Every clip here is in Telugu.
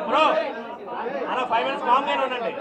బ్రో అలా 5 minutes కామ్ గానే ఉండండి.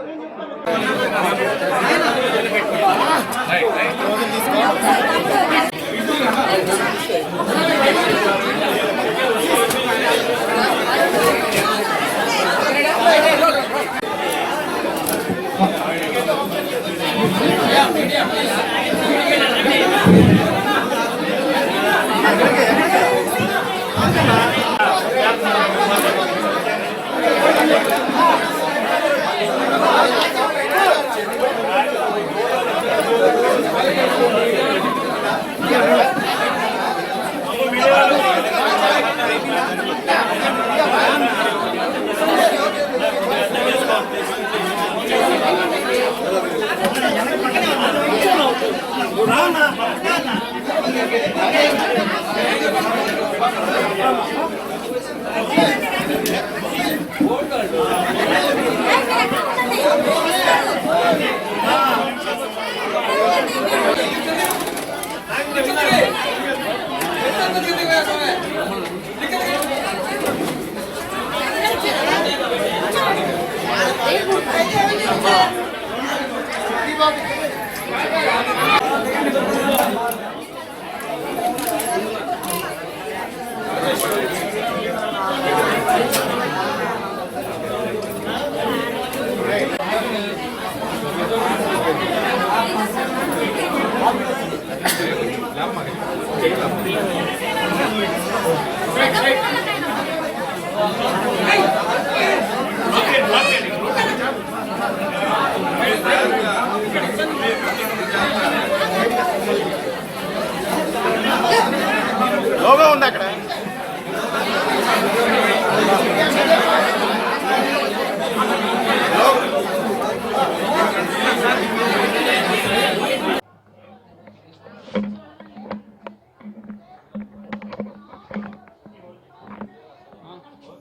లోగో ఉంది అక్కడ.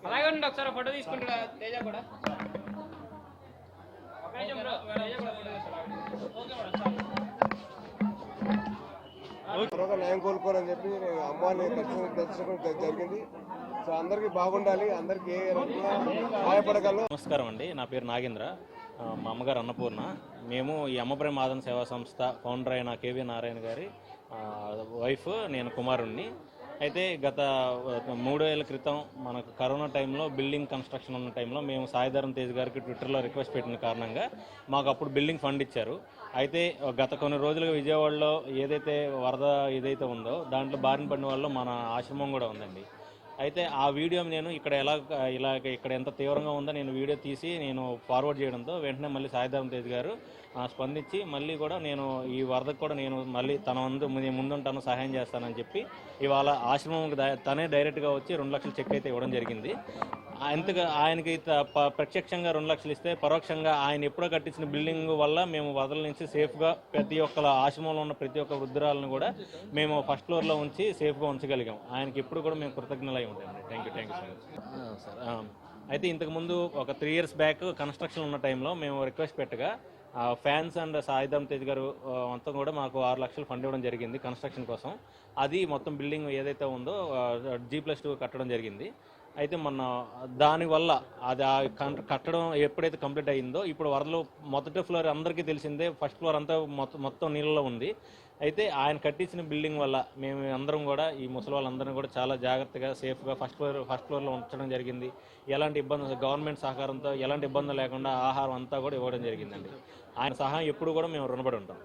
అలాగే ఉండి ఒకసారి ఫోటో తీసుకుంటా తేజ కూడా. న్యాయం కోలుకోవాలని చెప్పి అమ్మాయిని దర్శనం జరిగింది. సో అందరికీ బాగుండాలి, అందరికీ ఏ రకంగా సహాయపడగలను. నమస్కారం అండి, నా పేరు నాగేంద్ర, మా అమ్మగారు అన్నపూర్ణ. మేము ఈ అమ్మప్రేమ ఆదరణ సేవా సంస్థ ఫౌండర్ అయిన కేవీ నారాయణ గారి వైఫ్, నేను కుమారుణ్ణి. అయితే గత 3 ఏళ్ల క్రితం మనకు కరోనా టైంలో బిల్డింగ్ కన్స్ట్రక్షన్ ఉన్న టైంలో మేము సాయిధరం తేజ్ గారికి ట్విట్టర్లో రిక్వెస్ట్ పెట్టిన కారణంగా మాకు అప్పుడు బిల్డింగ్ ఫండ్ ఇచ్చారు. అయితే గత కొన్ని రోజులుగా విజయవాడలో ఏదైతే వరద ఏదైతే ఉందో దాంట్లో బారిన పడిన వాళ్ళు మన ఆశ్రమం కూడా ఉందండి. అయితే ఆ వీడియో నేను ఇక్కడ ఎంత తీవ్రంగా ఉందో నేను వీడియో తీసి నేను ఫార్వర్డ్ చేయడంతో వెంటనే మళ్ళీ సాయిధరం తేజ్ గారు స్పందించి మళ్ళీ కూడా నేను ఈ వరదకు కూడా నేను మళ్ళీ తన ముందుంటాను, సహాయం చేస్తానని చెప్పి ఇవాళ ఆశ్రమంకి తనే డైరెక్ట్గా వచ్చి 2 లక్షల చెక్ అయితే ఇవ్వడం జరిగింది. ఎంతగా ఆయనకి ప్రత్యక్షంగా 2 లక్షలు ఇస్తే పరోక్షంగా ఆయన ఎప్పుడో కట్టించిన బిల్డింగ్ వల్ల మేము వరదల నుంచి సేఫ్గా ప్రతి ఒక్క ఆశ్రమంలో ఉన్న ప్రతి ఒక్క వృద్ధురాలను కూడా మేము ఫస్ట్ ఫ్లోర్లో ఉంచి సేఫ్గా ఉంచగలిగాం. ఆయనకి ఎప్పుడు కూడా మేము కృతజ్ఞతలై ఉంటామండి. Thank you so much sir. అయితే ఇంతకుముందు ఒక 3 years బ్యాక్ కన్స్ట్రక్షన్ ఉన్న టైంలో మేము రిక్వెస్ట్ పెట్టగా ఫ్యాన్స్ అండ్ సాయిధరం తేజ్ గారు మొత్తం కూడా మాకు 6 లక్షలు ఫండ్ ఇవ్వడం జరిగింది కన్స్ట్రక్షన్ కోసం. అది మొత్తం బిల్డింగ్ ఏదైతే ఉందో G+2 కట్టడం జరిగింది. అయితే మొన్న దానివల్ల అది కట్టడం ఎప్పుడైతే కంప్లీట్ అయ్యిందో ఇప్పుడు వరదలు మొదటి ఫ్లోర్ అందరికీ తెలిసిందే, ఫస్ట్ ఫ్లోర్ అంతా మొత్తం నీళ్ళలో ఉంది. అయితే ఆయన కట్టించిన బిల్డింగ్ వల్ల మేము అందరం కూడా ఈ ముసలి వాళ్ళందరినీ కూడా చాలా జాగ్రత్తగా సేఫ్గా ఫస్ట్ ఫ్లోర్లో ఉంచడం జరిగింది. ఎలాంటి ఇబ్బంది గవర్నమెంట్ సహకారంతో ఎలాంటి ఇబ్బంది లేకుండా ఆహారం అంతా కూడా ఇవ్వడం జరిగిందండి. ఆయన సహాయం ఎప్పుడు కూడా మేము రుణపడి ఉంటాం.